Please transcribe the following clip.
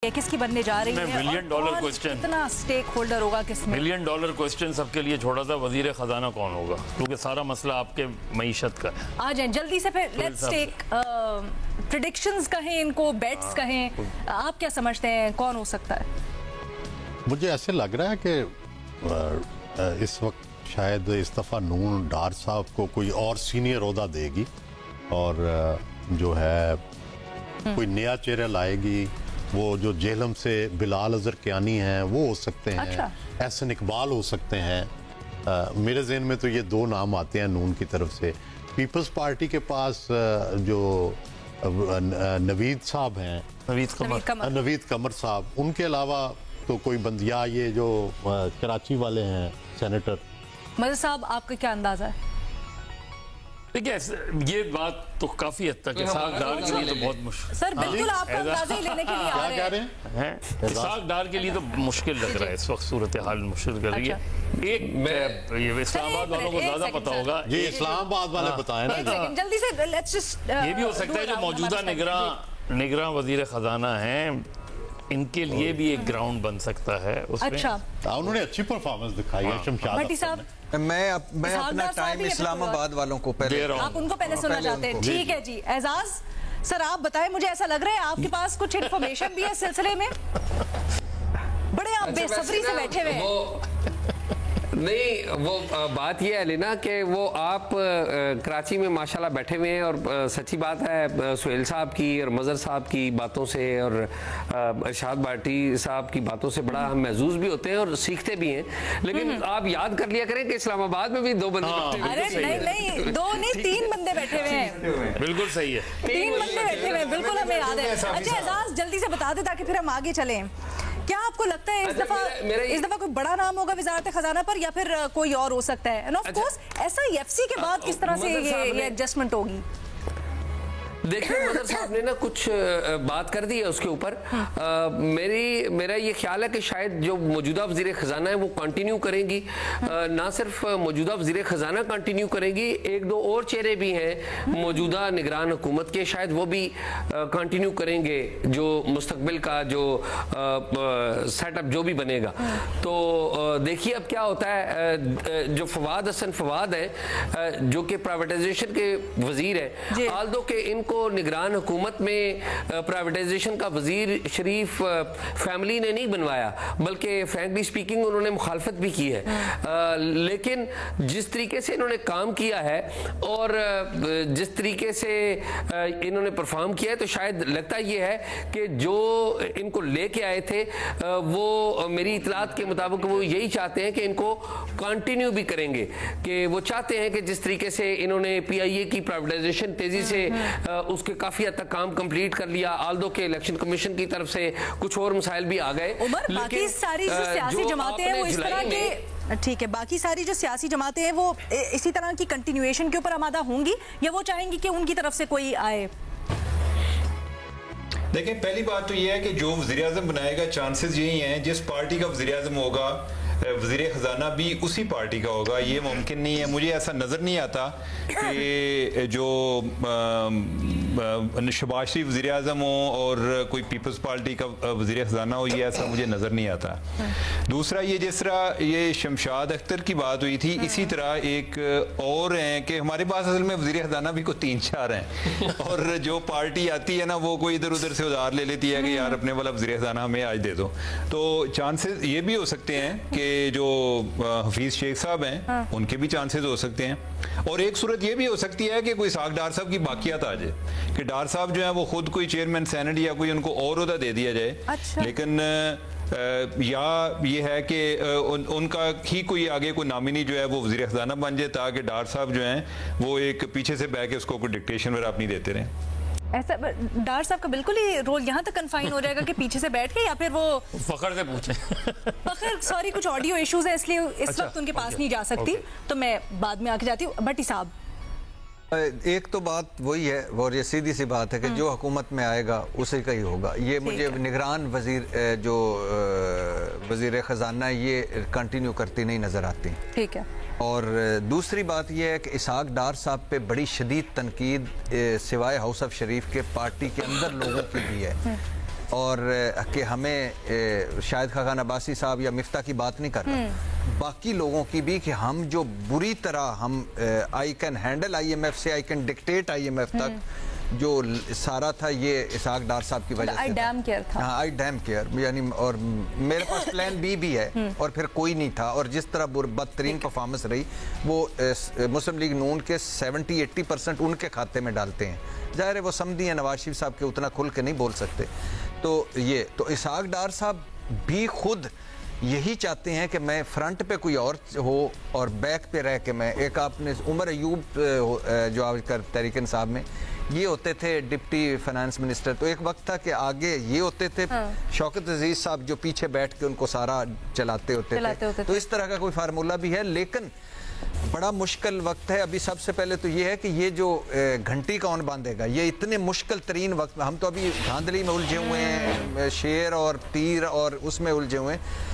किसकी बनने जा रही है, $1 मिलियन क्वेश्चन, कितना स्टेक होल्डर होगा किसमें। $1 मिलियन क्वेश्चन सबके लिए छोड़ा था, वजीर खजाना कौन होगा, क्योंकि सारा मसला आपके मईशत का है। आ जाए जल्दी से, फिर लेट्स टेक प्रेडिक्शंस कहें इनको, बेट्स कहें, आप क्या समझते हैं कौन हो सकता है? मुझे ऐसे लग रहा है कि इस वक्त शायद इस दफ़ा नून डार साहब को कोई और सीनियर ओहदा देगी और जो है कोई नया चेहरा लाएगी। वो जो जेहलम से बिलाल अजहर कियानी हैं वो हो सकते हैं, अच्छा। एहसन इकबाल हो सकते हैं। मेरे जहन में तो ये दो नाम आते हैं नून की तरफ से। पीपल्स पार्टी के पास जो नवीद साहब हैं, नवीद कमर साहब, उनके अलावा तो कोई बंदिया, ये जो कराची वाले हैं सेनेटर। मज़र साहब, आपका क्या अंदाजा है? देखिए, ये बात तो काफी हद तक इसाक डार के लिए तो बहुत मुश्किल। सर बिल्कुल आपका अंदाजा ही लेने के लिए आ रहे हैं। इसाक डार के लिए तो मुश्किल लग रहा है इस वक्त, सूरत हाल मुश्किल कर रही है। एक ये इस्लामाबाद वालों को ज्यादा पता होगा, ये इस्लामाबाद वाले बताएं ना जल्दी से। लेट्स जस्ट, ये भी हो सकता है जो मौजूदा निगरां वजीर खजाना हैं, इनके लिए भी एक ग्राउंड बन सकता है उसमें। अच्छा, उन्होंने अच्छी परफॉर्मेंस दिखाई है शमशाद भट्टी साहब। मैं अपना टाइम इस्लामाबाद वालों को पहले, आप उनको पहले सुनना चाहते हैं? ठीक है जी। एजाज सर, आप बताएं, मुझे ऐसा लग रहा है आपके पास कुछ इन्फॉर्मेशन भी है इस सिलसिले में, बड़े आप बेसब्री से बैठे हुए हैं। नहीं, वो बात ये है लेना कि वो आप कराची में माशाल्लाह बैठे हुए हैं और सच्ची बात है, सुहेल साहब की और मज़र साहब की बातों से और इरशाद भाटी साहब की बातों से बड़ा हम महसूस भी होते हैं और सीखते भी हैं। लेकिन आप याद कर लिया करें कि इस्लामाबाद में भी दो बंदे बैठे हुए हैं। अरे नहीं, दो नहीं, 3 बंदे बैठे हुए हैं। बिल्कुल सही है, 3 बंदे बैठे हुए हैं, बिल्कुल हमें याद है। अच्छा एजाज, जल्दी से बता दे ताकि फिर हम आगे चलें। क्या आपको लगता है इस दफा कोई बड़ा नाम होगा वजारत खजाना पर, या फिर कोई और हो सकता है? एंड ऑफ कोर्स SIFC के बाद किस तरह से ये एडजस्टमेंट होगी? देखिए, मदर साहब ने ना कुछ बात कर दी है उसके ऊपर। मेरा ये ख्याल है कि शायद जो मौजूदा वज़ीर ख़जाना है वो कंटिन्यू करेंगी। ना सिर्फ मौजूदा वज़ीर ख़जाना कंटिन्यू करेंगी, एक दो और चेहरे भी हैं मौजूदा निगरान हुकूमत के, शायद वो भी कंटिन्यू करेंगे जो मुस्तकबिल का जो सेटअप जो भी बनेगा। तो देखिए अब क्या होता है। जो फवाद हसन फवाद है जो कि प्राइवेटाइजेशन के वज़ीर हैं, आल्दो के इनको निगरान हुकूमत में प्राइवेटाइजेशन का वजीर शरीफ फैमिली ने नहीं बनवाया, बल्कि फ्रैंकली स्पीकिंग उन्होंने मुखालफत भी की है। लेकिन जिस तरीके से इन्होंने काम किया है और जिस तरीके से इन्होंने परफॉर्म किया है, तो शायद लगता ये है कि जो इनको लेके आए थे वो मेरी इतलात के मुताबिक वो यही चाहते हैं कि इनको कंटिन्यू भी करेंगे, कि वो चाहते हैं कि जिस तरीके से इन्होंने PIA की प्राइवेटाइजेशन तेजी से उसके काफी हद तक काम कंप्लीट कर लिया, आल्दो के इलेक्शन कमीशन की तरफ से कुछ और मसाइल भी आ गए। बाकी सारी जो सियासी जमातें हैं वो इस तरह के, ठीक है, बाकी सारी जो सियासी जमातें हैं वो इसी तरह की कंटिन्यूएशन के ऊपर आमादा होंगी, या वो चाहेंगी कि उनकी तरफ से कोई आए? देखिए, पहली बात तो यह है कि जो वज़ीर आज़म बनाएगा, चांसेस यही हैं जिस पार्टी का वज़ीर आज़म होगा वज़ीर ख़जाना भी उसी पार्टी का होगा। ये मुमकिन नहीं है, मुझे ऐसा नज़र नहीं आता कि जो शहबाज शरीफ वज़ीर आज़म हो और कोई पीपल्स पार्टी का वज़ीर ख़जाना हो, ये ऐसा मुझे नज़र नहीं आता। दूसरा, ये जिस तरह ये शमशाद अख्तर की बात हुई थी, इसी तरह एक और हैं कि हमारे पास असल में वज़ीर ख़जाना भी कोई 3-4 हैं और जो पार्टी आती है ना वो कोई इधर उधर से उधार ले लेती है कि यार अपने वाला वज़ीर ख़जाना हमें आज दे दो। तो चांसेस ये भी हो सकते हैं कि जो हफीज शेख साहब हैं उनके भी चांसेस हो सकते हैं। और एक सूरत ये भी हो सकती है कि कोई इसाक डार साहब की बाकियात आ जाए, कि डार साहब जो है वो खुद कोई चेयरमैन सेनेट या कोई उनको और ओहदा दे दिया जाए। अच्छा। लेकिन या ये है कि उनका ही कोई आगे कोई नामिनी जो है वो वज़ीर ख़जाना बन जाए, ताकि डार साहब जो हैं वो एक पीछे से बह के उसको कोई डिक्टेशन वगैरह अपनी देते रहें। ऐसा डार साहब का बिल्कुल ही रोल यहाँ तक कन्फाइन हो जाएगा कि पीछे से बैठ के, या फिर वो फखर से पूछे? फखर, सॉरी, कुछ ऑडियो इश्यूज है इसलिए इस वक्त उनके पास नहीं जा सकती, तो मैं बाद में आके जाती हूँ। भट्टी साहब, एक तो बात वही है और ये सीधी सी बात है कि जो हुकूमत में आएगा उसी का ही होगा। ये मुझे निगरान वजीर जो वजीर ख़जाना ये कंटिन्यू करती नहीं नज़र आती। ठीक है। और दूसरी बात यह है कि इसाक डार साहब पे बड़ी शदीद तनकीद सिवाय हाउस ऑफ शरीफ के पार्टी के अंदर लोगों की भी है। और कि हमें शायद खान अब्बासी साहब या मिफ्ता की बात नहीं कर रहा, बाकी लोगों की भी, कि हम जो बुरी तरह हम आई कैन हैंडल IMF से आई कैन डिक्टेट IMF तक जो सारा था, ये इसहाक डार साहब की वजह से। आई डैम केयर था। हाँ, आई डैम केयर, यानी और मेरे पास प्लान बी भी है और फिर कोई नहीं था। और जिस तरह बदतरीन परफॉर्मेंस रही, वो मुस्लिम लीग नून के 70-80% उनके खाते में डालते हैं। जाहिर है वो समझी है नवाज शरीफ साहब के उतना खुल के नहीं बोल सकते। तो ये तो इसहाक डार साहब भी खुद यही चाहते हैं कि मैं फ्रंट पे कोई और हो और बैक पे रह के मैं, एक आपने उमर अयूब जो आजकल तहरीक इंसाफ में ये होते थे डिप्टी फाइनेंस मिनिस्टर, तो एक वक्त था कि आगे ये होते थे, शौकत अजीज साहब जो पीछे बैठ के उनको सारा चलाते होते थे। तो इस तरह का कोई फार्मूला भी है, लेकिन बड़ा मुश्किल वक्त है अभी। सबसे पहले तो ये है कि ये जो घंटी कौन बांधेगा, ये इतने मुश्किल तरीन वक्त में, हम तो अभी धांधली में उलझे हुए हैं, शेर और तीर और उसमें उलझे हुए हैं।